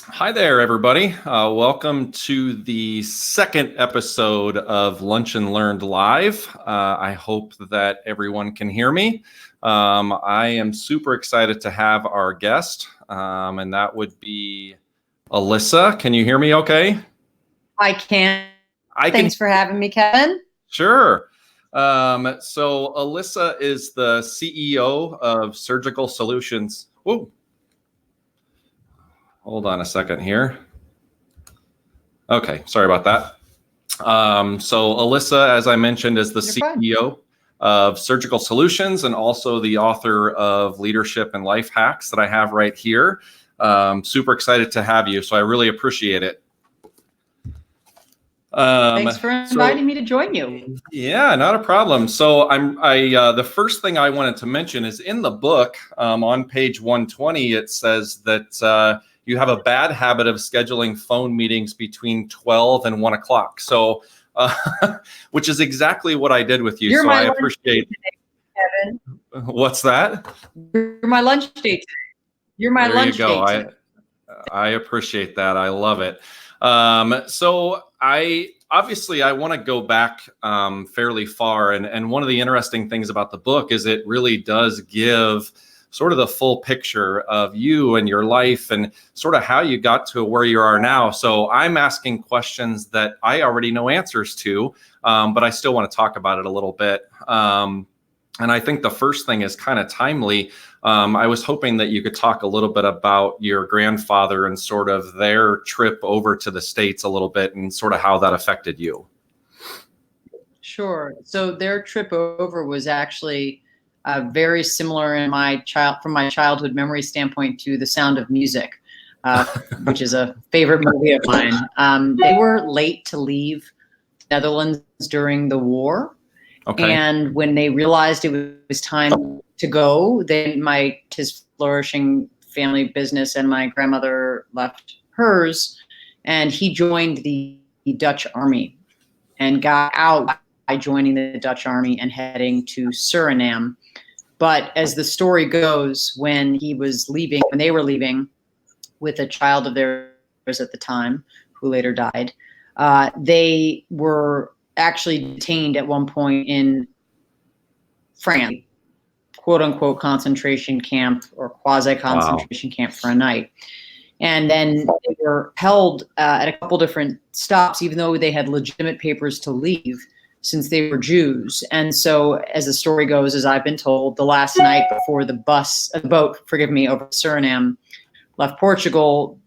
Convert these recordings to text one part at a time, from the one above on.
Hi there, everybody. Welcome to the second episode of Lunch and Learned Live. I hope that everyone can hear me. I am super excited to have our guest, and that would be Alyssa. Can you hear me okay? I can. I can. Thanks for having me, Kevin. Sure. So Alyssa is the CEO of Surgical Solutions. Whoa. Hold on a second here. Okay, sorry about that. So Alyssa, as I mentioned, is the CEO of Surgical Solutions and also the author of Leadership and Life Hacks that I have right here. Super excited to have you, so I really appreciate it. Thanks for inviting me to join you. Yeah, not a problem. So the first thing I wanted to mention is in the book on page 120, it says that you have a bad habit of scheduling phone meetings between 12 and 1 o'clock. So, which is exactly what I did with you. You're so my I lunch appreciate. date today, Kevin. What's that? You're my lunch date today. You're my there lunch you go. date today. I appreciate that. I love it. So I want to go back fairly far. And one of the interesting things about the book is it really does give sort of the full picture of you and your life and sort of how you got to where you are now. So I'm asking questions that I already know answers to, but I still want to talk about it a little bit. And I think the first thing is kind of timely. I was hoping that you could talk a little bit about your grandfather and sort of their trip over to the States a little bit and sort of how that affected you. Sure. So their trip over was actually very similar from my childhood memory standpoint to The Sound of Music, which is a favorite movie of mine. They were late to leave Netherlands during the war. Okay. And when they realized it was time to go, then his flourishing family business and my grandmother left hers, and he joined the Dutch army and got out by joining the Dutch army and heading to Suriname. But as the story goes, when they were leaving with a child of theirs at the time, who later died, they were actually detained at one point in France, quote unquote concentration camp or quasi concentration camp for a night. And then they were held at a couple different stops, even though they had legitimate papers to leave since they were Jews. And so as the story goes, as I've been told, the last night before the boat, over Suriname, left Portugal,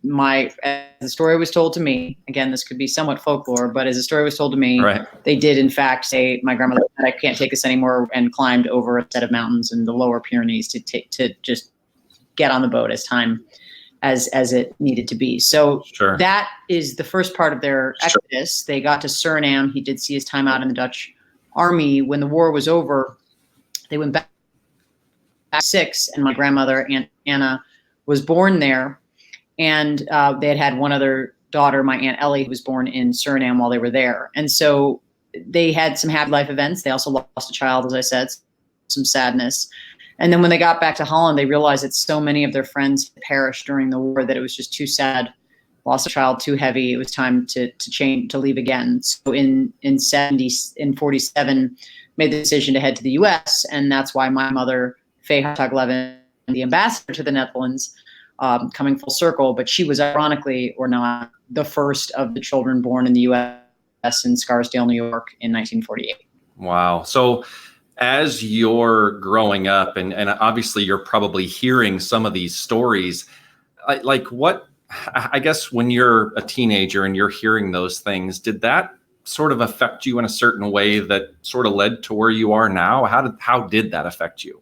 as the story was told to me, again, this could be somewhat folklore, but as the story was told to me, right, they did in fact say, my grandmother said, I can't take this anymore, and climbed over a set of mountains in the lower Pyrenees to just get on the boat as it needed to be. So sure, that is the first part of their exodus. Sure. They got to Suriname. He did see his time out in the Dutch army. When the war was over, they went back 6, and my grandmother, Aunt Anna, was born there, and they had one other daughter, my Aunt Ellie, who was born in Suriname while they were there. And so they had some happy life events. They also lost a child, as I said, some sadness. And then when they got back to Holland, they realized that so many of their friends had perished during the war that it was just too sad. Lost a child, too heavy. It was time to change, to leave again. So in 47, made the decision to head to the U.S., and that's why my mother, Faye Hartog-Levin, the ambassador to the Netherlands, coming full circle, but she was ironically or not the first of the children born in the U.S. in Scarsdale, New York in 1948. Wow. So as you're growing up, and obviously you're probably hearing some of these stories, like what, I guess when you're a teenager and you're hearing those things, did that sort of affect you in a certain way that sort of led to where you are now? How did that affect you?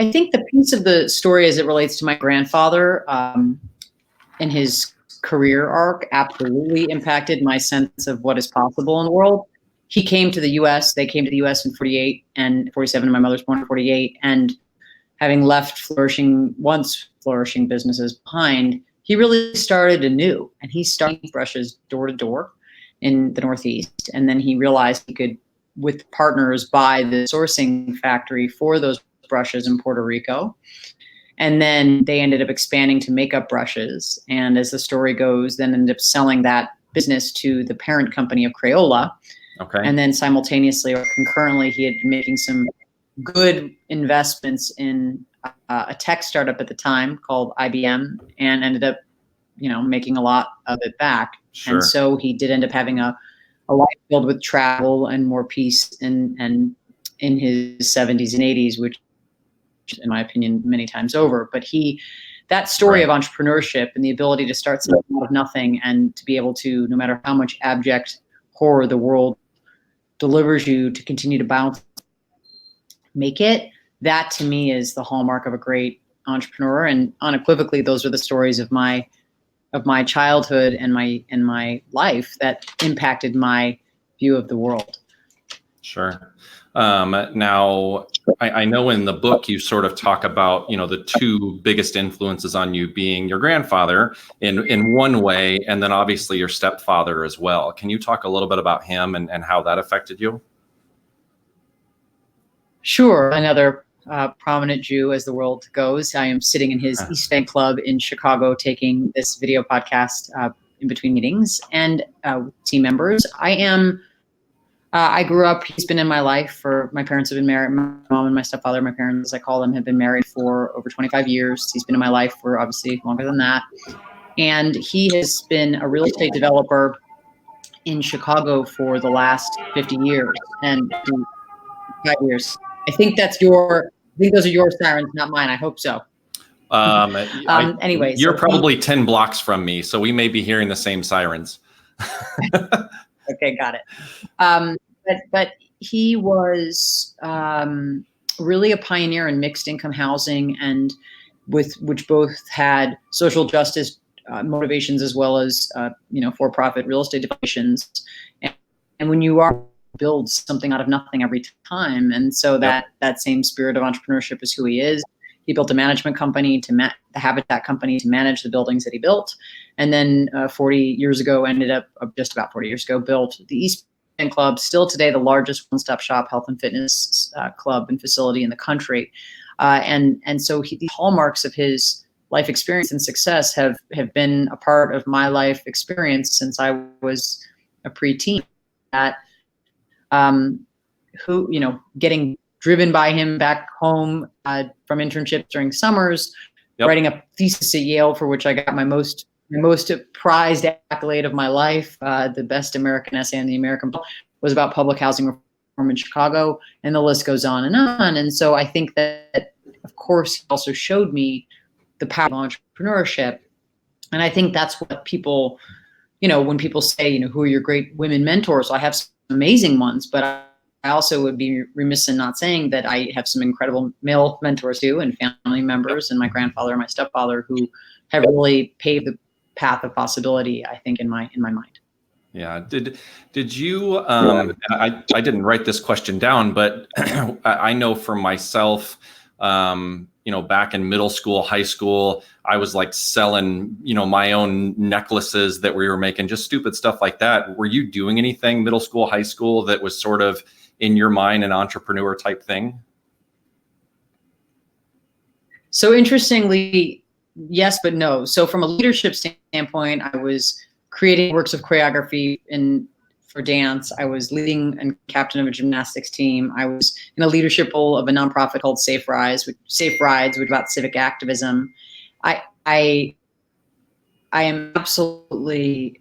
I think the piece of the story as it relates to my grandfather and his career arc absolutely impacted my sense of what is possible in the world. He came to the U.S. They came to the U.S. in 48 and 47. And my mother's born in 48. And having left once flourishing businesses behind, he really started anew. And he started brushes door to door in the Northeast. And then he realized he could, with partners, buy the sourcing factory for those brushes in Puerto Rico. And then they ended up expanding to makeup brushes. And as the story goes, then ended up selling that business to the parent company of Crayola. Okay. And then simultaneously or concurrently, he had been making some good investments in a tech startup at the time called IBM, and ended up, making a lot of it back. Sure. And so he did end up having a life filled with travel and more peace and in his 70s and 80s, which in my opinion, many times over. But that story of entrepreneurship and the ability to start something out of nothing and to be able to, no matter how much abject horror the world delivers you, to continue to bounce, make it, that to me is the hallmark of a great entrepreneur. And unequivocally, those are the stories of my childhood and my life that impacted my view of the world. Sure. Now, I know in the book you sort of talk about, the two biggest influences on you being your grandfather in one way, and then obviously your stepfather as well. Can you talk a little bit about him and how that affected you? Sure. Another prominent Jew, as the world goes. I am sitting in his East End Club in Chicago taking this video podcast in between meetings and team members. I grew up, he's been in my life my parents have been married, my mom and my stepfather, my parents, as I call them, have been married for over 25 years. He's been in my life for obviously longer than that. And he has been a real estate developer in Chicago for the last 50 years and 5 years. I think those are your sirens, not mine. I hope so. Anyway, you're probably 10 blocks from me, so we may be hearing the same sirens. Okay, got it. But he was really a pioneer in mixed income housing, and which both had social justice motivations as well as for-profit real estate motivations. And when you build something out of nothing every time, and so that same spirit of entrepreneurship is who he is. He built a management company the Habitat company to manage the buildings that he built. And then 40 years ago, just about 40 years ago, built the East End Club, still today the largest one-stop shop health and fitness club and facility in the country. And so the hallmarks of his life experience and success have been a part of my life experience since I was a preteen. Getting driven by him back home from internships during summers, writing a thesis at Yale for which I got my most prized accolade of my life. The best American essay on the American was about public housing reform in Chicago, and the list goes on and on. And so I think that, of course, he also showed me the power of entrepreneurship. And I think that's what people, when people say, who are your great women mentors? I have some amazing ones, but I also would be remiss in not saying that I have some incredible male mentors too, and family members, and my grandfather and my stepfather, wwho have really paved the path of possibility, I think, in my mind. Yeah. Did you? I didn't write this question down, but I know for myself, back in middle school, high school, I was like selling, my own necklaces that we were making, just stupid stuff like that. Were you doing anything middle school, high school that was sort of in your mind an entrepreneur type thing? So interestingly, yes, but no. So from a leadership standpoint, I was creating works of choreography for dance. I was leading and captain of a gymnastics team. I was in a leadership role of a nonprofit called Safe Rides, which is about civic activism. I am absolutely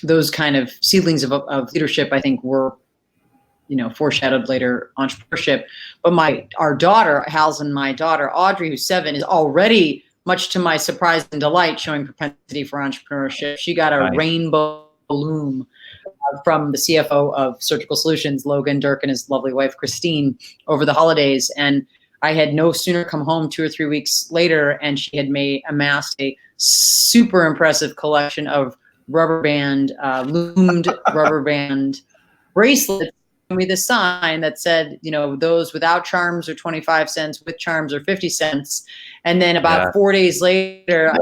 those kind of seedlings of leadership, I think, were foreshadowed later entrepreneurship. But our daughter, Hal's, and my daughter, Audrey, who's 7, is already, much to my surprise and delight, showing propensity for entrepreneurship. She got a rainbow balloon from the CFO of Surgical Solutions, Logan Dirk, and his lovely wife, Christine, over the holidays. And I had no sooner come home 2 or 3 weeks later, and she had amassed a super impressive collection of loomed rubber band bracelets with a sign that said, those without charms are 25 cents, with charms are 50 cents. And then about 4 days later,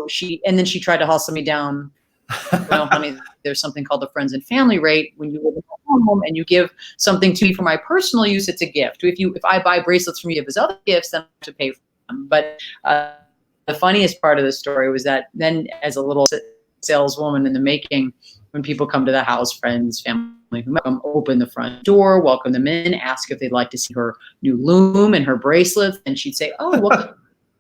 she tried to hustle me down. Honey, there's something called the friends and family rate. When you live in a home and you give something to me for my personal use, it's a gift. If I buy bracelets from you as other gifts, then I have to pay But the funniest part of the story was that then, as a little saleswoman in the making, when people come to the house, friends, family, who come, open the front door, welcome them in, ask if they'd like to see her new loom and her bracelets, and she'd say, "Oh, what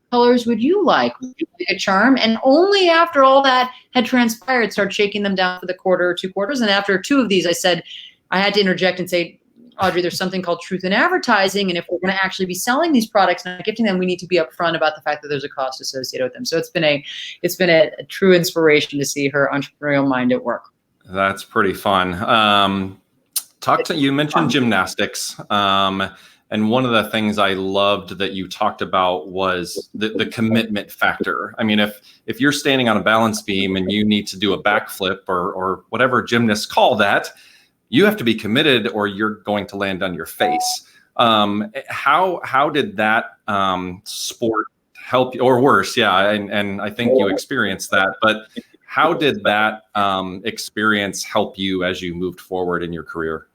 colors would you like? Would you like a charm?" And only after all that had transpired, start shaking them down for the quarter or 2 quarters. And after 2 of these, I said, I had to interject and say, "Audrey, there's something called truth in advertising. And if we're going to actually be selling these products and not gifting them, we need to be upfront about the fact that there's a cost associated with them." So it's been a true inspiration to see her entrepreneurial mind at work. That's pretty fun. You mentioned gymnastics. And one of the things I loved that you talked about was the commitment factor. I mean, if you're standing on a balance beam and you need to do a backflip or whatever gymnasts call that, you have to be committed or you're going to land on your face. How did that sport help you, or worse? Yeah, and I think you experienced that. But how did that experience help you as you moved forward in your career?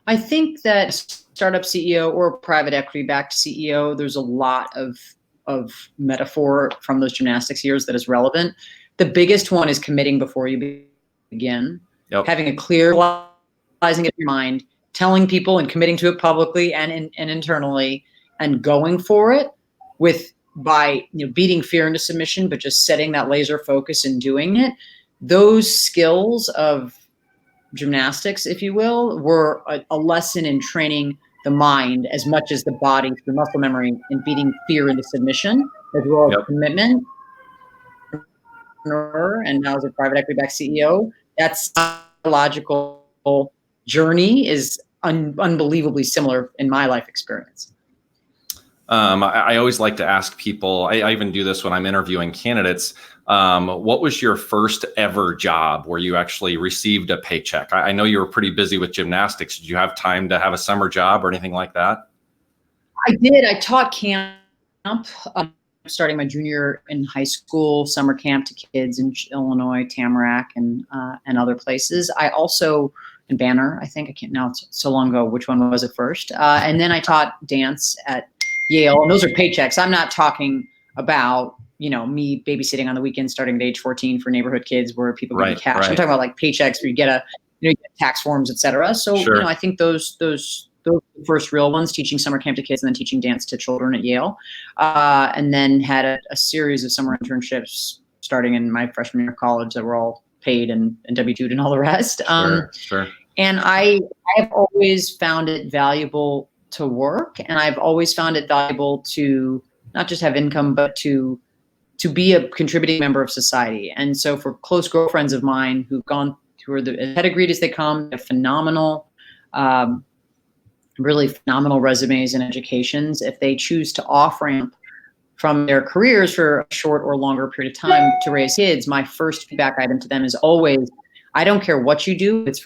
I think that startup CEO or private equity backed CEO, there's a lot of metaphor from those gymnastics years that is relevant. The biggest one is committing before you begin, having a clear, realizing it in your mind, telling people and committing to it publicly and internally, and going for it by beating fear into submission, but just setting that laser focus and doing it. Those skills of gymnastics, if you will, were a lesson in training the mind as much as the body through muscle memory and beating fear into submission, as well as commitment. And now as a private equity backed CEO, that psychological journey is unbelievably similar in my life experience. I always like to ask people, I even do this when I'm interviewing candidates, what was your first ever job where you actually received a paycheck? I know you were pretty busy with gymnastics. Did you have time to have a summer job or anything like that? I did. I taught camp, starting my junior in high school, summer camp to kids in Illinois, Tamarack, and other places. I also, in Banner, I think, I can't now, it's so long ago, which one was it first? And then I taught dance at Yale, and those are paychecks. I'm not talking about, me babysitting on the weekends starting at age 14 for neighborhood kids where people get cash. I'm talking about like paychecks where you get you get tax forms, et cetera. So, I think those the first real ones, teaching summer camp to kids and then teaching dance to children at Yale. And then had a series of summer internships starting in my freshman year of college that were all paid and W-2'd and all the rest. Sure. And I have always found it valuable to work, and I've always found it valuable to not just have income, but to be a contributing member of society. And so for close girlfriends of mine who are as pedigreed as they come, they're phenomenal, really phenomenal resumes and educations. If they choose to off-ramp from their careers for a short or longer period of time to raise kids, my first feedback item to them is always, I don't care what you do, if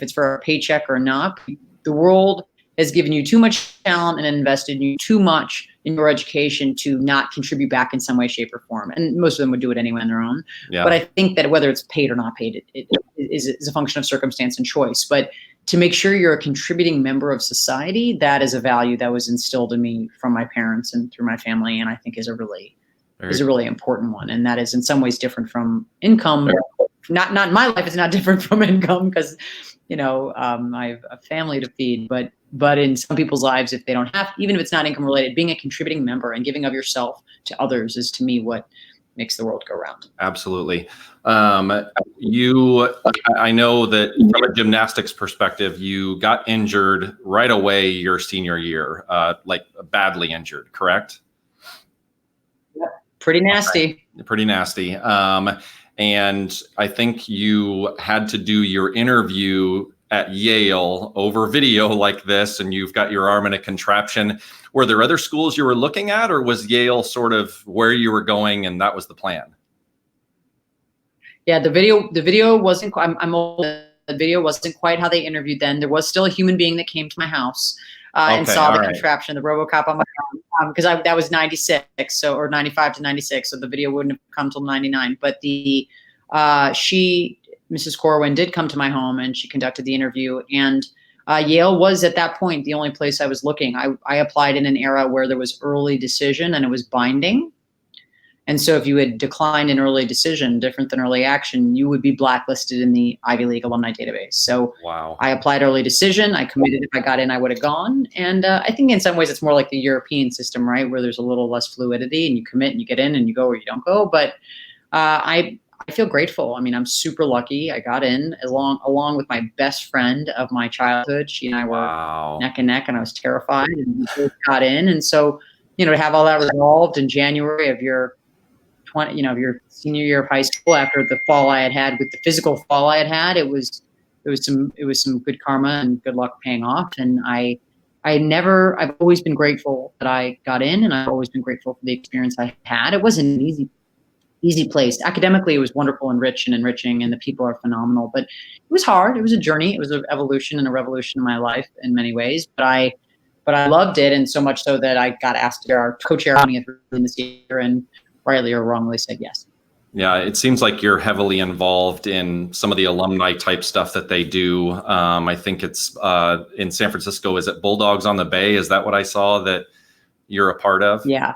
it's for a paycheck or not, the world has given you too much talent and invested in you too much in your education to not contribute back in some way, shape, or form. And most of them would do it anyway on their own. Yeah. But I think that whether it's paid or not paid, it is a function of circumstance and choice. But to make sure you're a contributing member of society, that is a value that was instilled in me from my parents and through my family, and I think is a really important one. And that is in some ways different from income. Not in my life, it's not different from income because, I have a family to feed, but in some people's lives, if they don't have, even if it's not income related, being a contributing member and giving of yourself to others is, to me, what makes the world go round. Absolutely. I know that from a gymnastics perspective, you got injured right away your senior year, like badly injured, correct? Yep. Pretty nasty. Okay. Pretty nasty. And I think you had to do your interview at Yale over video like this, and you've got your arm in a contraption. Were there other schools you were looking at, or was Yale sort of where you were going and that was the plan? Yeah, the video wasn't, I'm old. The video wasn't quite how they interviewed then. There was still a human being that came to my house and saw the contraption, the RoboCop on my arm, because that was 96, or 95 to 96. So the video wouldn't have come till 99. But Mrs. Corwin did come to my home and she conducted the interview. And Yale was at that point the only place I was looking. I applied in an era where there was early decision and it was binding. And so if you had declined an early decision, different than early action, you would be blacklisted in the Ivy League alumni database. So Wow. I applied early decision. I committed. If I got in, I would have gone. And I think in some ways it's more like the European system, right, where there's a little less fluidity and you commit and you get in and you go or you don't go. But I feel grateful. I mean, I'm super lucky. I got in along with my best friend of my childhood. She and I were Wow. neck and neck, and I was terrified. And we both got in. And so, to have all that resolved in January of your your senior year of high school, after the fall I had with the physical fall I had, it was some good karma and good luck paying off. And I've always been grateful that I got in, and I've always been grateful for the experience I had. It wasn't an easy place. Academically, it was wonderful and rich and enriching, and the people are phenomenal, but it was hard. It was a journey. It was an evolution and a revolution in my life in many ways, but I loved it. And so much so that I got asked to be our co-chair in this year, and rightly or wrongly said yes. Yeah, it seems like you're heavily involved in some of the alumni type stuff that they do. I think it's in San Francisco. Is it Bulldogs on the Bay? Is that what I saw that you're a part of? Yeah.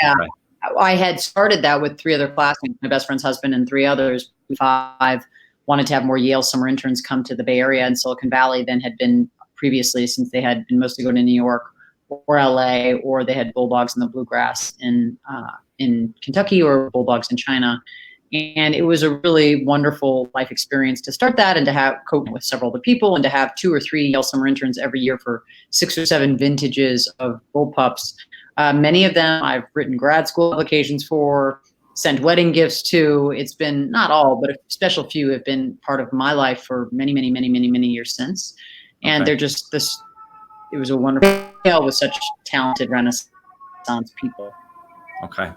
Okay. I had started that with 3 other classmates, my best friend's husband and 3 others. 5 wanted to have more Yale summer interns come to the Bay Area and Silicon Valley than had been previously, since they had been mostly going to New York or LA, or they had Bulldogs in the Bluegrass in Kentucky or Bulldogs in China. And it was a really wonderful life experience to start that, and to have cope with several other people, and to have 2 or 3 Yale summer interns every year for 6 or 7 vintages of Bullpups. Many of them I've written grad school applications for, sent wedding gifts to. It's been, not all, but a special few have been part of my life for many, many, many, many, many years since. And they're just it was a wonderful tale with such talented Renaissance people. Okay.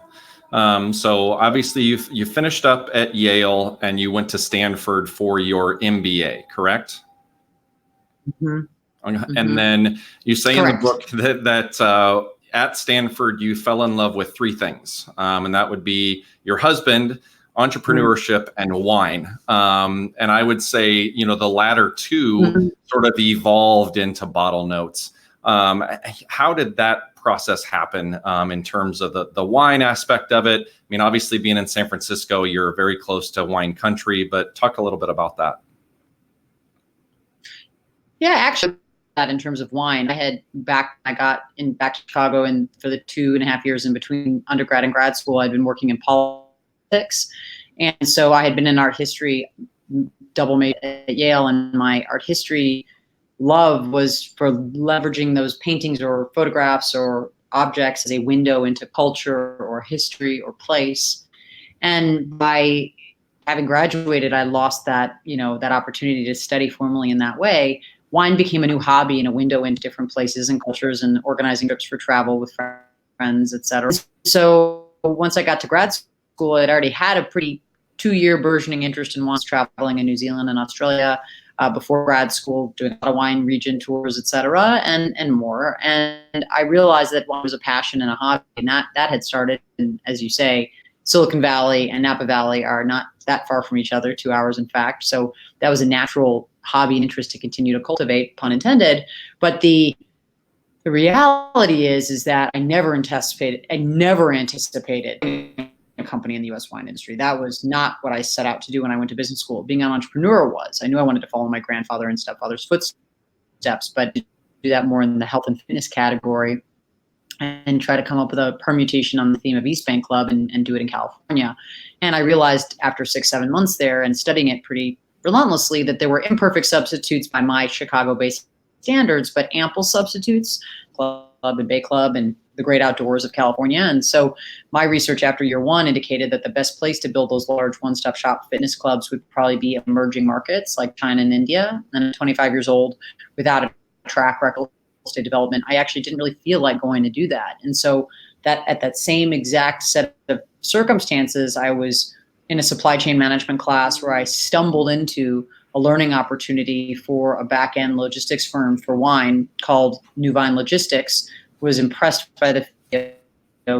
So obviously you finished up at Yale and you went to Stanford for your MBA, correct? Mm-hmm. And then you say Correct. in the book that at Stanford you fell in love with 3 things, and that would be your husband, entrepreneurship, and wine. And I would say, the latter 2 sort of evolved into Bottle Notes. How did that process happen in terms of the wine aspect of it? I mean, obviously being in San Francisco, you're very close to wine country, but talk a little bit about that. Yeah, actually, that in terms of wine, I got back to Chicago, and for the 2.5 years in between undergrad and grad school, I'd been working in politics. And so I had been in art history, double major at Yale, and my art history love was for leveraging those paintings or photographs or objects as a window into culture or history or place. And by having graduated, I lost that opportunity to study formally in that way. Wine became a new hobby and a window into different places and cultures, and organizing trips for travel with friends, et cetera. So once I got to grad school, I'd already had a pretty 2-year burgeoning interest in wine, traveling in New Zealand and Australia before grad school, doing a lot of wine region tours, et cetera, and more. And I realized that wine was a passion and a hobby, and that had started, and as you say, Silicon Valley and Napa Valley are not that far from each other, 2 hours, in fact. So that was a natural hobby and interest to continue to cultivate, pun intended. But the reality is that I never anticipated a company in the U.S. wine industry. That was not what I set out to do when I went to business school. Being an entrepreneur was. I knew I wanted to follow my grandfather and stepfather's footsteps, but to do that more in the health and fitness category, and try to come up with a permutation on the theme of East Bank Club and do it in California. And I realized after 6-7 months there and studying it pretty relentlessly that there were imperfect substitutes by my Chicago-based standards, but ample substitutes, Club and Bay Club and the great outdoors of California. And so my research after year 1 indicated that the best place to build those large one-stop shop fitness clubs would probably be emerging markets like China and India. And at 25 years old, without a track record estate development, I actually didn't really feel like going to do that. And so that at that same exact set of circumstances, I was in a supply chain management class where I stumbled into a learning opportunity for a back-end logistics firm for wine called New Vine Logistics. Was impressed by the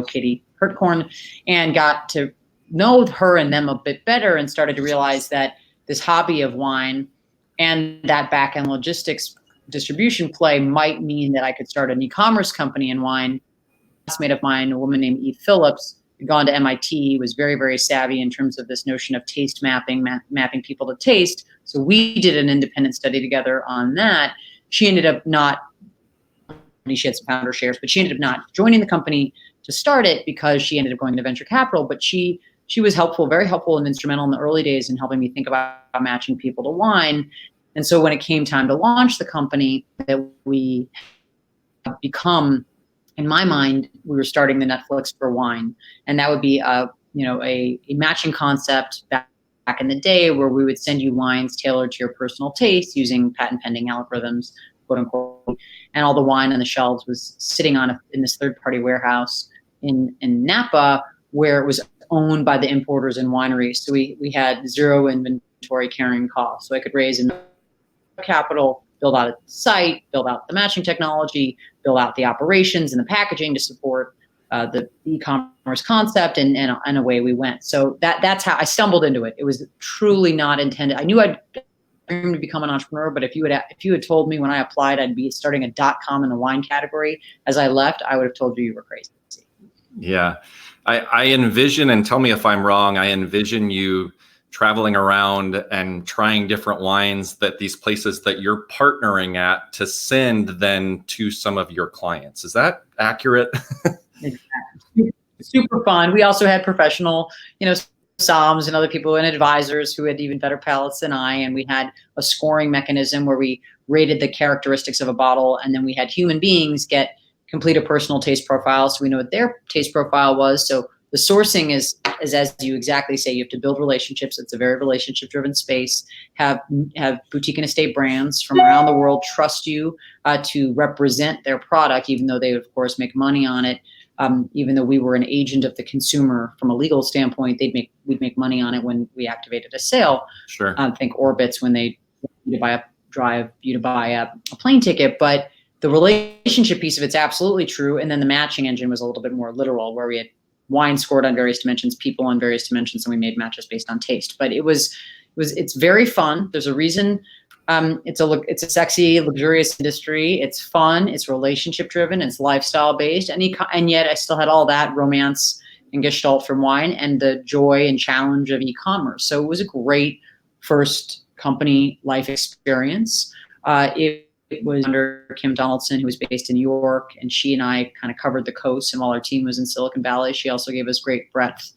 Katie Hertkorn, and got to know her and them a bit better, and started to realize that this hobby of wine And that back end logistics distribution play might mean that I could start an e-commerce company in wine. A classmate of mine, a woman named Eve Phillips, had gone to MIT, was very, very savvy in terms of this notion of taste mapping, mapping people to taste. So we did an independent study together on that. She ended up not, she had some founder shares, but she ended up not joining the company to start it because she ended up going to venture capital. But she was helpful, very helpful and instrumental in the early days in helping me think about matching people to wine. And so when it came time to launch the company, that we have become, in my mind, we were starting the Netflix for wine, and that would be a matching concept back in the day where we would send you wines tailored to your personal taste using patent pending algorithms, quote unquote, and all the wine on the shelves was sitting in this third party warehouse in Napa, where it was owned by the importers and wineries. So we had zero inventory carrying costs. So I could raise capital, build out a site, build out the matching technology, build out the operations and the packaging to support the e-commerce concept, and away we went. So that's how I stumbled into it. It was truly not intended. I knew I'd dream to become an entrepreneur, but if you had told me when I applied I'd be starting a .com in the wine category as I left, I would have told you were crazy. Yeah, I envision, and tell me if I'm wrong, I envision you traveling around and trying different wines that these places that you're partnering at to send then to some of your clients. Is that accurate? Exactly. Super fun. We also had professional, somms and other people and advisors who had even better palates than I. And we had a scoring mechanism where we rated the characteristics of a bottle. And then we had human beings complete a personal taste profile. So we know what their taste profile was. So the sourcing is as you exactly say, you have to build relationships. It's a very relationship driven space. Have boutique and estate brands from around the world trust you to represent their product, even though they of course make money on it. Even though we were an agent of the consumer from a legal standpoint, we'd make money on it when we activated a sale. Sure. Think Orbitz when they drive you to buy a plane ticket, but the relationship piece of it's absolutely true. And then the matching engine was a little bit more literal, where we had wine scored on various dimensions, people on various dimensions, and we made matches based on taste. But it's very fun. There's a reason. It's a sexy, luxurious industry. It's fun. It's relationship driven. It's lifestyle based, and yet I still had all that romance and gestalt from wine and the joy and challenge of e-commerce. So it was a great first company life experience. It was under Kim Donaldson, who was based in New York, and she and I kind of covered the coast. And while our team was in Silicon Valley, she also gave us great breadth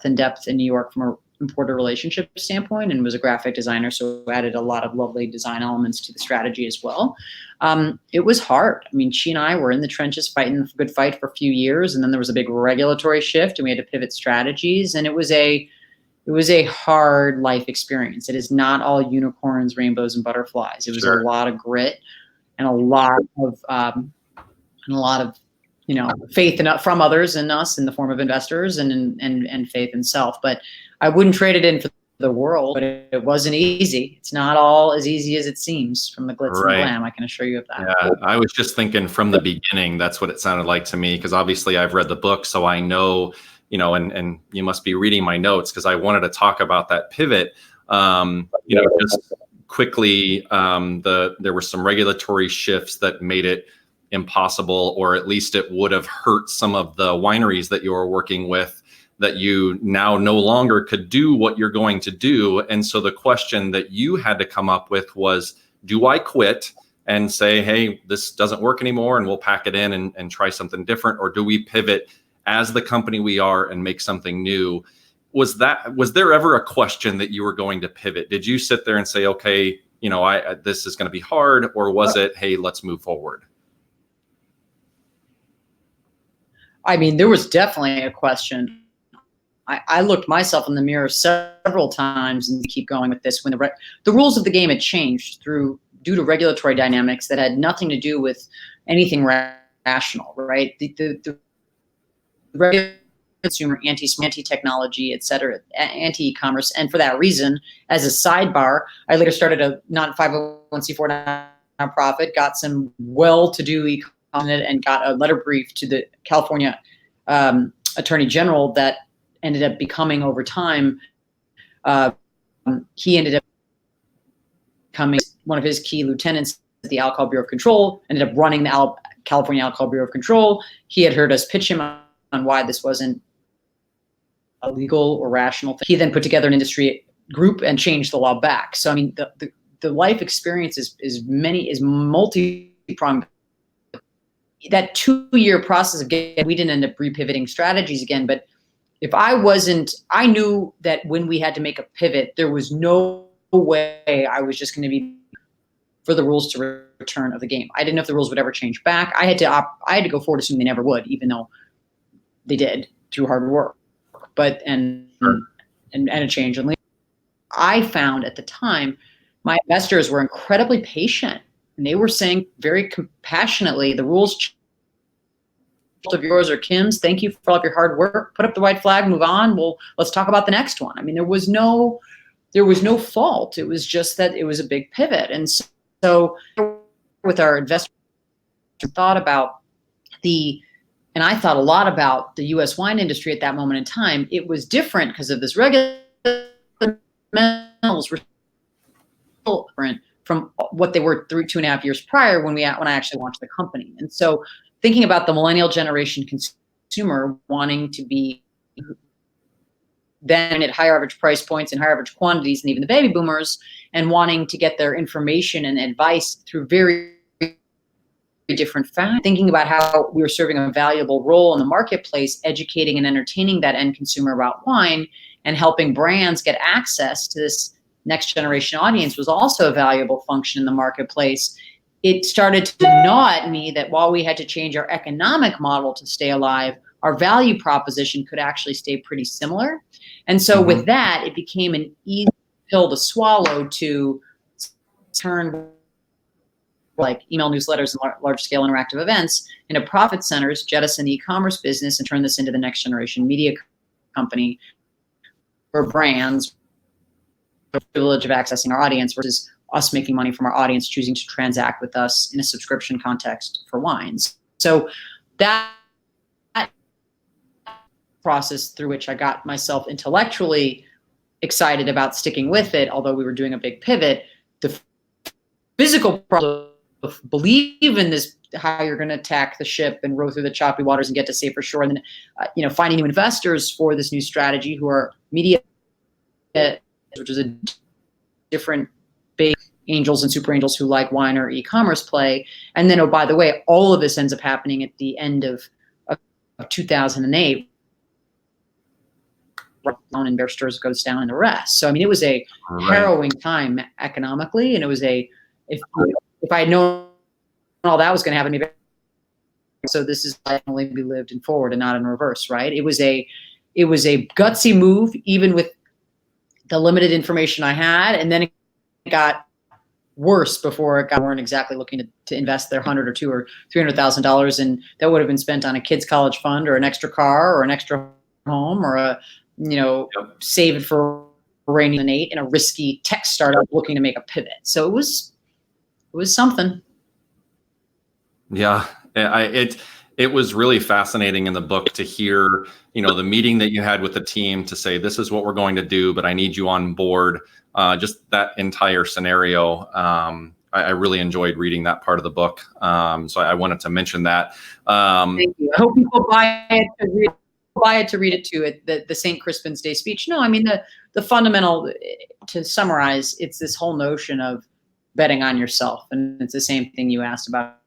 and depth in New York from a importer relationship standpoint, and was a graphic designer, so added a lot of lovely design elements to the strategy as well. It was hard. I mean, she and I were in the trenches fighting a good fight for a few years, and then there was a big regulatory shift, and we had to pivot strategies, and it was a hard life experience. It is not all unicorns, rainbows, and butterflies. It was Sure. a lot of grit and a lot of faith from others and us in the form of investors and faith in self. But I wouldn't trade it in for the world, but it wasn't easy. It's not all as easy as it seems from the glitz Right. and glam. I can assure you of that. Yeah, I was just thinking from the beginning, that's what it sounded like to me, because obviously I've read the book, so I know, and you must be reading my notes because I wanted to talk about that pivot. Just quickly, there were some regulatory shifts that made it impossible, or at least it would have hurt some of the wineries that you were working with, that you now no longer could do what you're going to do. And so the question that you had to come up with was, do I quit and say, hey, this doesn't work anymore and we'll pack it in and try something different? Or do we pivot as the company we are and make something new? Was there ever a question that you were going to pivot? Did you sit there and say, okay, this is going to be hard? Or was it, hey, let's move forward? I mean, there was definitely a question. I looked myself in the mirror several times and keep going with this when the rules of the game had changed due to regulatory dynamics that had nothing to do with anything rational, right? The regular consumer, anti-technology, et cetera, anti-e-commerce. And for that reason, as a sidebar, I later started a non-501c4 nonprofit, got some well-to-do e-commerce and got a letter brief to the California Attorney General that ended up becoming over time, he ended up becoming one of his key lieutenants at the Alcohol Bureau of Control, ended up running the California Alcohol Bureau of Control. He had heard us pitch him on why this wasn't a legal or rational thing. He then put together an industry group and changed the law back. So I mean, the life experience is multi-pronged. That 2-year process of getting, we didn't end up repivoting strategies again, but if I knew that when we had to make a pivot, there was no way I was just going to be for the rules to return of the game. I didn't know if the rules would ever change back. I had to go forward assuming they never would, even though they did through hard work. But and a change in leadership. I found at the time my investors were incredibly patient, and they were saying very compassionately, the rules of yours or Kim's, thank you for all of your hard work, put up the white flag, move on, let's talk about the next one. I mean, there was no fault. It was just that it was a big pivot. And so with our investors, thought about and I thought a lot about the U.S. wine industry at that moment in time. It was different because of this regular fundamentals were different from what they were 2.5 years prior when I actually launched the company. And so thinking about the millennial generation consumer wanting to be then at higher average price points and higher average quantities, and even the baby boomers, and wanting to get their information and advice through very different facts, thinking about how we were serving a valuable role in the marketplace, educating and entertaining that end consumer about wine, and helping brands get access to this next generation audience was also a valuable function in the marketplace. It started to gnaw at me that while we had to change our economic model to stay alive, our value proposition could actually stay pretty similar. And so with that, it became an easy pill to swallow to turn like email newsletters and large-scale interactive events into profit centers, jettison the e-commerce business, and turn this into the next generation media company for brands, the privilege of accessing our audience versus us making money from our audience choosing to transact with us in a subscription context for wines. So that process through which I got myself intellectually excited about sticking with it, although we were doing a big pivot, the physical problem of believe in this, how you're going to attack the ship and row through the choppy waters and get to safer shore. And then, finding new investors for this new strategy who are media, which is a different big angels and super angels who like wine or e-commerce play. And then, oh, by the way, all of this ends up happening at the end of 2008. And Bear Stearns goes down and the rest. So, I mean, it was a harrowing time economically. And it was if I had known all that was going to happen, maybe. So this is only be lived in forward and not in reverse, right? It was a gutsy move, even with the limited information I had. And then it got worse before we weren't exactly looking to invest their $100 or $200 or $300,000, and that would have been spent on a kid's college fund or an extra car or an extra home or save it for rainy night in a risky tech startup looking to make a pivot. So it was something. Yeah, it was really fascinating in the book to hear, the meeting that you had with the team to say, this is what we're going to do, but I need you on board. Just that entire scenario. I really enjoyed reading that part of the book. So I wanted to mention that. Thank you. I hope people buy it to read it too. The St. Crispin's Day speech. No, I mean, the fundamental, to summarize, it's this whole notion of betting on yourself. And it's the same thing you asked about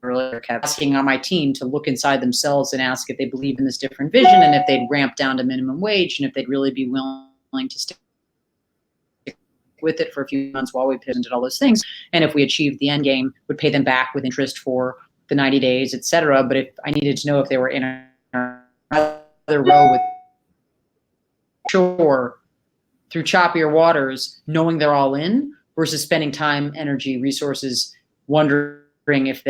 earlier, Kev, asking on my team to look inside themselves and ask if they believe in this different vision and if they'd ramp down to minimum wage and if they'd really be willing to stick with it for a few months while we pivoted all those things. And if we achieved the end game, would pay them back with interest for the 90 days, et cetera. But if I needed to know if they were in another row with shore through choppier waters, knowing they're all in versus spending time, energy, resources, wondering if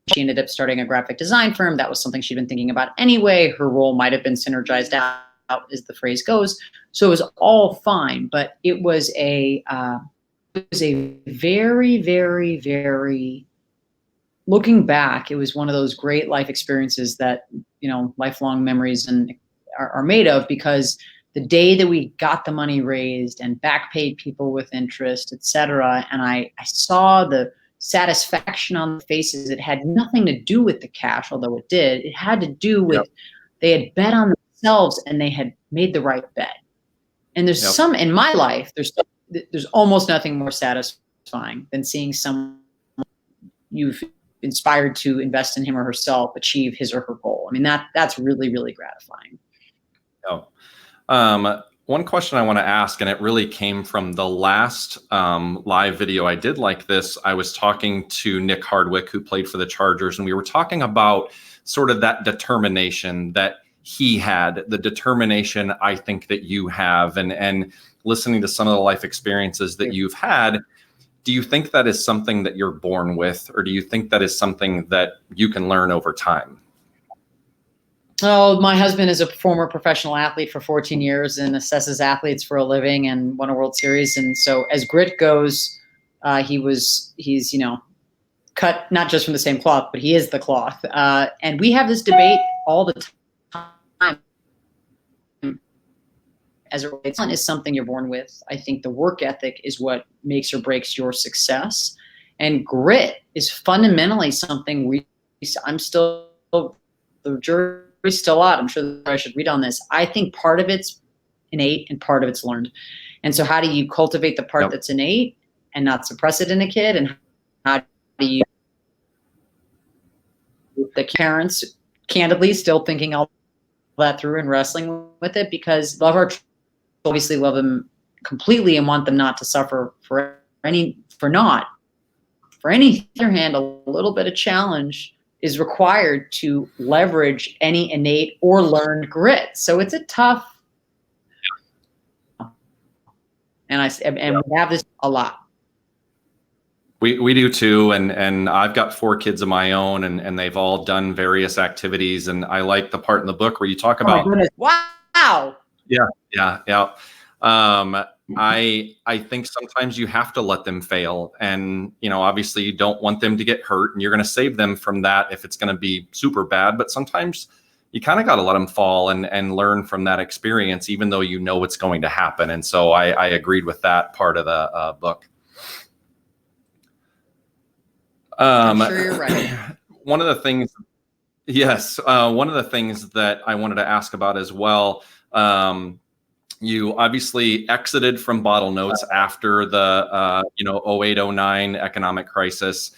she ended up starting a graphic design firm. That was something she'd been thinking about anyway. Her role might have been synergized out, as the phrase goes. So it was all fine, but it was a very, very, very, looking back, it was one of those great life experiences that, lifelong memories and are made of, because the day that we got the money raised and back paid people with interest, et cetera, and I saw the satisfaction on the faces, it had nothing to do with the cash, although it did. It had to do with they had bet on themselves and they had made the right bet. And there's some in my life, there's almost nothing more satisfying than seeing someone you've inspired to invest in him or herself achieve his or her goal. I mean, that's really, really gratifying. One question I want to ask, and it really came from the last live video I did like this. I was talking to Nick Hardwick, who played for the Chargers, and we were talking about sort of that determination that he had, the determination I think that you have, and listening to some of the life experiences that you've had. Do you think that is something that you're born with, or do you think that is something that you can learn over time? Oh, my husband is a former professional athlete for 14 years and assesses athletes for a living and won a World Series. And so as grit goes, he's, cut not just from the same cloth, but he is the cloth. And we have this debate all the time. As it relates to is something you're born with. I think the work ethic is what makes or breaks your success. And grit is fundamentally something I'm still, the jury's still out. I'm sure that I should read on this. I think part of it's innate and part of it's learned. And so how do you cultivate the part that's innate and not suppress it in a kid? And how do you, the parents candidly still thinking all that through and wrestling with it, because obviously love them completely and want them not to suffer for any other hand, a little bit of challenge is required to leverage any innate or learned grit. So it's a tough, and we have this a lot. We do too, and I've got 4 kids of my own, and they've all done various activities, and I like the part in the book where you talk about. Oh my goodness. Wow. Yeah. I think sometimes you have to let them fail, and obviously you don't want them to get hurt, and you're going to save them from that if it's going to be super bad. But sometimes you kind of got to let them fall and learn from that experience, even though you know what's going to happen. And so I agreed with that part of the book. I'm sure you're right. One of the things that I wanted to ask about as well. You obviously exited from Bottle Notes after the 08-09 economic crisis.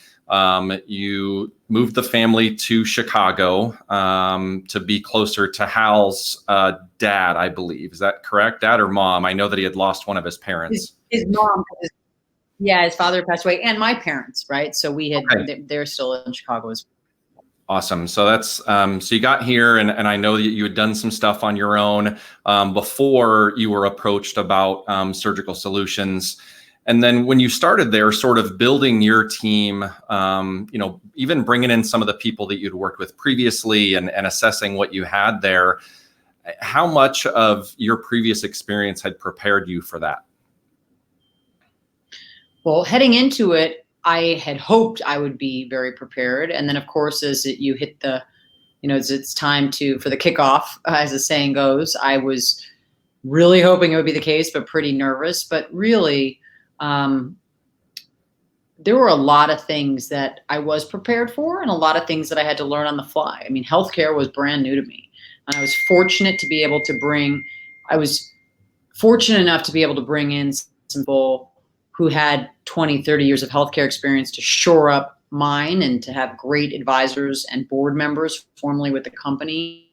You moved the family to Chicago to be closer to Hal's dad, I believe. Is that correct? Dad or mom? I know that he had lost one of his parents. His mom. Yeah, his father passed away, and my parents, right? So they're still in Chicago as well. Awesome. So that's so you got here, and I know that you had done some stuff on your own before you were approached about surgical solutions. And then when you started there, sort of building your team, even bringing in some of the people that you'd worked with previously and assessing what you had there, how much of your previous experience had prepared you for that? Well, heading into it, I had hoped I would be very prepared. And then, of course, as you hit it's time for the kickoff, as the saying goes, I was really hoping it would be the case, but pretty nervous. But really, there were a lot of things that I was prepared for and a lot of things that I had to learn on the fly. I mean, healthcare was brand new to me. And I was fortunate enough to be able to bring in some people who had 20, 30 years of healthcare experience to shore up mine, and to have great advisors and board members formerly with the company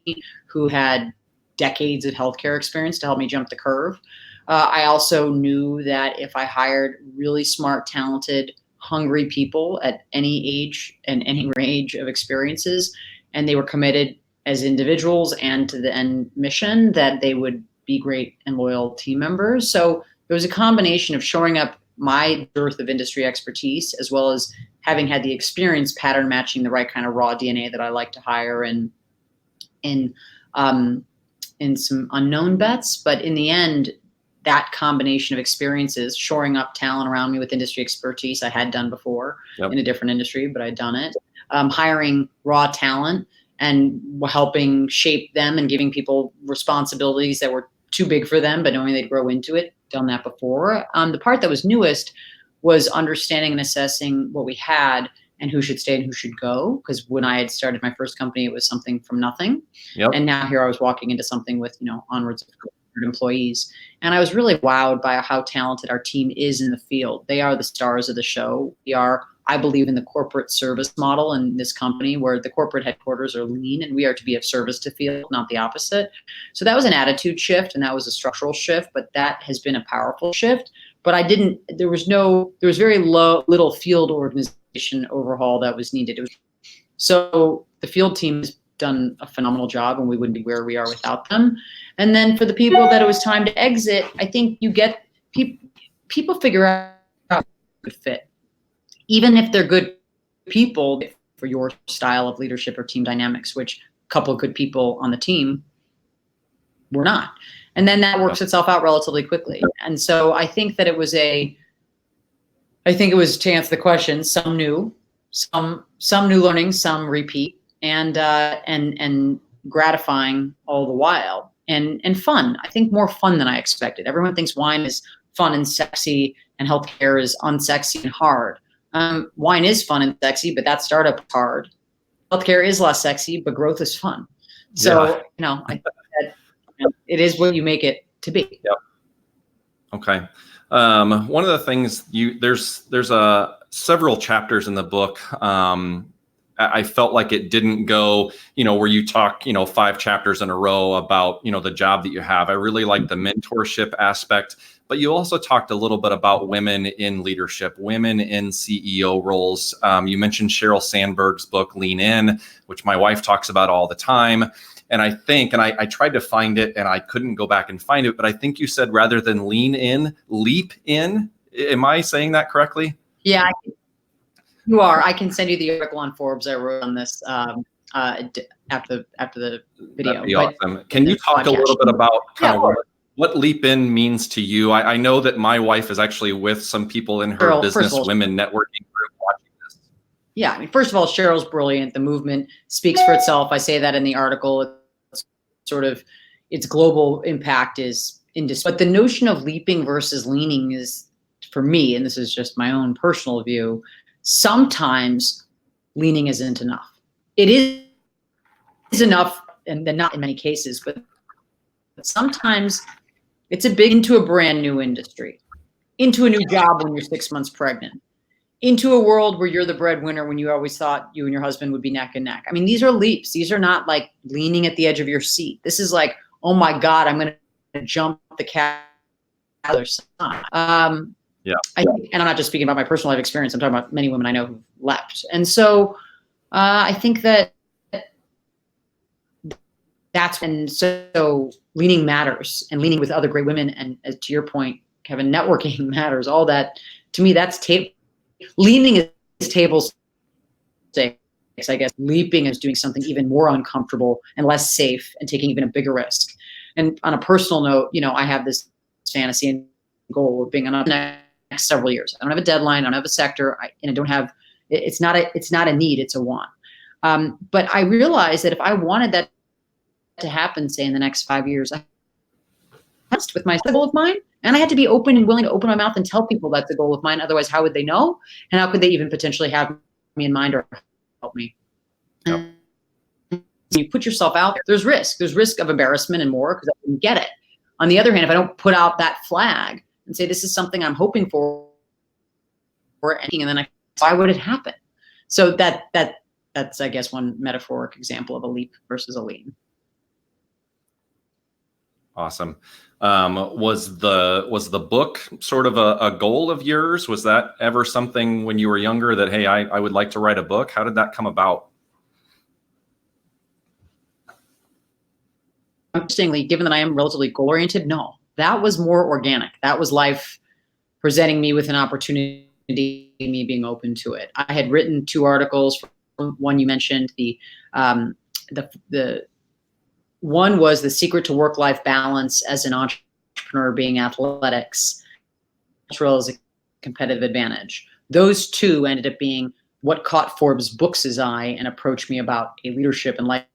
who had decades of healthcare experience to help me jump the curve. I also knew that if I hired really smart, talented, hungry people at any age and any range of experiences, and they were committed as individuals and to the end mission, that they would be great and loyal team members. So there was a combination of shoring up my dearth of industry expertise, as well as having had the experience pattern matching the right kind of raw DNA that I like to hire in some unknown bets. But in the end, that combination of experiences, shoring up talent around me with industry expertise I had done before in a different industry, but I'd done it, hiring raw talent and helping shape them and giving people responsibilities that were too big for them, but knowing they'd grow into it, done that before. The part that was newest was understanding and assessing what we had and who should stay and who should go. Because when I had started my first company, it was something from nothing. Yep. And now here I was walking into something with, onwards of 100 employees. And I was really wowed by how talented our team is in the field. They are the stars of the show. We are, I believe, in the corporate service model in this company, where the corporate headquarters are lean and we are to be of service to field, not the opposite. So that was an attitude shift and that was a structural shift, but that has been a powerful shift. But there was very little field organization overhaul that was needed. So the field team has done a phenomenal job and we wouldn't be where we are without them. And then for the people that it was time to exit, I think you get people figure out a good fit. Even if they're good people for your style of leadership or team dynamics, which a couple of good people on the team were not. And then that works itself out relatively quickly. And so I think that it was to answer the question, some new learning, some repeat, and gratifying all the while, and fun. I think more fun than I expected. Everyone thinks wine is fun and sexy and healthcare is unsexy and hard. Wine is fun and sexy, but that startup is hard. Healthcare is less sexy, but growth is fun. So, I think that it is what you make it to be. Yep. Okay. One of the things there's several chapters in the book. I felt like it didn't go, where you talk, 5 chapters in a row about, the job that you have. I really like the mentorship aspect, but you also talked a little bit about women in leadership, women in CEO roles. You mentioned Sheryl Sandberg's book, Lean In, which my wife talks about all the time. And I think, and I tried to find it and I couldn't go back and find it, but I think you said rather than lean in, leap in. Am I saying that correctly? Yeah, you are. I can send you the article on Forbes I wrote on this after the video. That'd be awesome. Can you talk a little bit about what leap in means to you? I know that my wife is actually with some people in her business women networking group watching this. Yeah, first of all, Sheryl's brilliant. The movement speaks for itself. I say that in the article. Its global impact is indisputable. But the notion of leaping versus leaning is, for me, and this is just my own personal view, sometimes leaning isn't enough. It is enough, and then not in many cases, but sometimes it's into a brand new industry, into a new job when you're 6 months pregnant, into a world where you're the breadwinner when you always thought you and your husband would be neck and neck. I mean, these are leaps. These are not like leaning at the edge of your seat. This is like, oh my God, I'm going to jump the cat other side. And I'm not just speaking about my personal life experience. I'm talking about many women I know who've left. And so I think so leaning matters, and leaning with other great women. And to your point, Kevin, networking matters. All that, to me, that's leaning is table stakes, I guess. Leaping is doing something even more uncomfortable and less safe and taking even a bigger risk. And on a personal note, I have this fantasy and goal of being on the next several years. I don't have a deadline. I don't have a sector. I don't have. It's not a need. It's a want. But I realized that if I wanted that to happen, say in the next 5 years, I had with my goal of mine. And I had to be open and willing to open my mouth and tell people that's a goal of mine. Otherwise, how would they know? And how could they even potentially have me in mind or help me? Yep. You put yourself out there, there's risk. There's risk of embarrassment and more because I didn't get it. On the other hand, if I don't put out that flag and say, this is something I'm hoping for, and then why would it happen? So that's, I guess, one metaphoric example of a leap versus a lean. Awesome. Was the book sort of a goal of yours? Was that ever something when you were younger that, hey, I would like to write a book? How did that come about? Interestingly, given that I am relatively goal oriented, no, that was more organic. That was life presenting me with an opportunity, me being open to it. I had written 2 articles. One you mentioned, the one was The Secret to Work-Life Balance as an Entrepreneur Being Athletics, natural as a competitive advantage. Those 2 ended up being what caught Forbes' Books' eye and approached me about a leadership and life.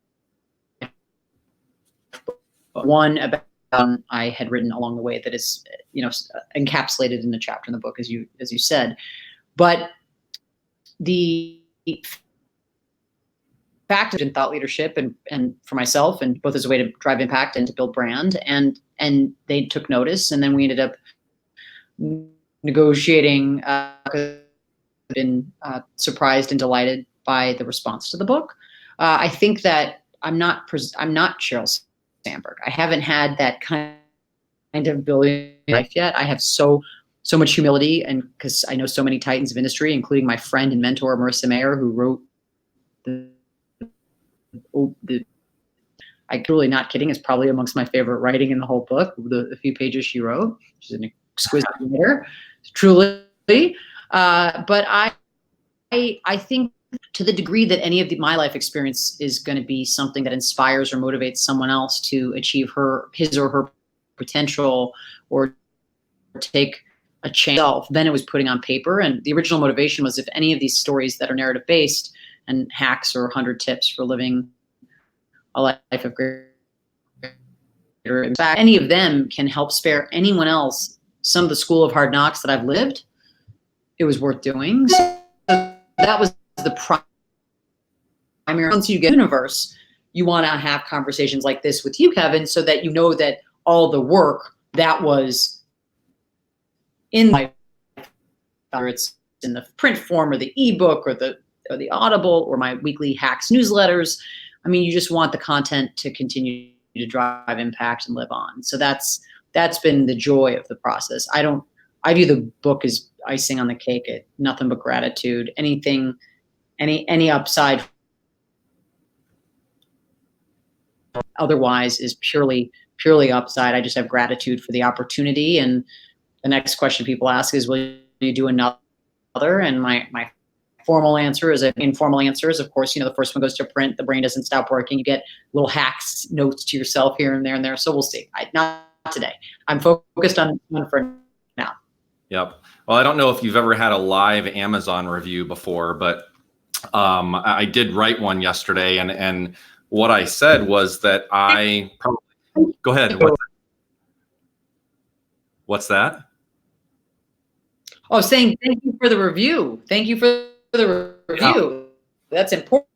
One about I had written along the way that is, encapsulated in a chapter in the book, as you said. But the fact in thought leadership and for myself, and both as a way to drive impact and to build brand, and they took notice, and then we ended up negotiating. Been surprised and delighted by the response to the book. I think that I'm not Sheryl Sandberg. I haven't had that kind of billionaire life yet. I have so much humility, and because I know so many titans of industry, including my friend and mentor Marissa Mayer, who wrote I'm really not kidding, is probably amongst my favorite writing in the whole book. The few pages she wrote, she's an exquisite writer, truly. But I think to the degree that any of my life experience is going to be something that inspires or motivates someone else to achieve his or her potential, or take a change, then it was putting on paper. And the original motivation was, if any of these stories that are narrative based and hacks or 100 tips for living a life of greater impact, any of them can help spare anyone else some of the school of hard knocks that I've lived, it was worth doing. So that was the primary. Once you get universe, you want to have conversations like this with you, Kevin, so that you know that all the work that was in life, whether it's in the print form or the ebook or the Audible or my weekly hacks newsletters, I mean, you just want the content to continue to drive impact and live on. So that's been the joy of the process. I view the book as icing on the cake. Nothing but gratitude. Anything, any upside otherwise is purely upside. I just have gratitude for the opportunity. And the next question people ask is, will you do another? And my formal answer is, informal answer is, of course, the first one goes to print. The brain doesn't stop working. You get little hacks, notes to yourself here and there and there. So we'll see. Not today. I'm focused on one for now. Yep. Well, I don't know if you've ever had a live Amazon review before, but I did write one yesterday, and what I said was that I probably go ahead. What's that? Oh, saying thank you for the review. Thank you for the review. That's important.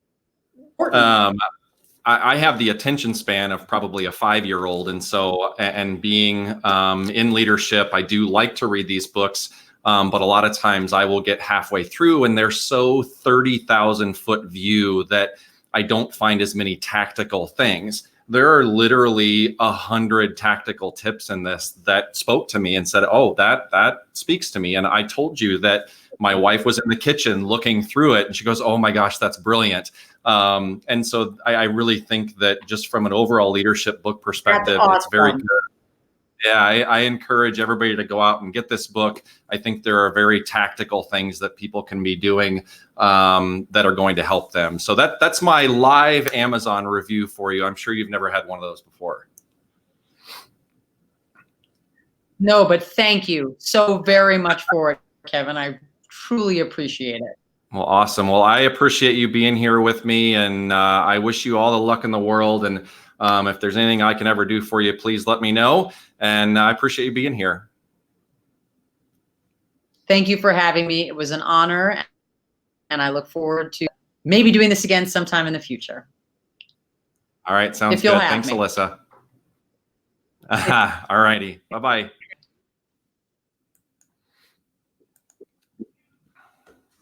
I have the attention span of probably a 5-year-old. And so, and being in leadership, I do like to read these books. But a lot of times I will get halfway through and they're so 30,000 foot view that I don't find as many tactical things. There are literally 100 tactical tips in this that spoke to me and said, oh, that speaks to me. And I told you that my wife was in the kitchen looking through it and she goes, oh my gosh, that's brilliant. And so I really think that just from an overall leadership book perspective, awesome. It's very good. Yeah, I encourage everybody to go out and get this book. I think there are very tactical things that people can be doing that are going to help them. So that's my live Amazon review for you. I'm sure you've never had one of those before. No, but thank you so very much for it, Kevin. I truly appreciate it. Well, awesome. Well, I appreciate you being here with me, and I wish you all the luck in the world. And if there's anything I can ever do for you, please let me know. And I appreciate you being here. Thank you for having me. It was an honor, and I look forward to maybe doing this again sometime in the future. All right, sounds good. Thanks, Alyssa. All righty. Bye-bye.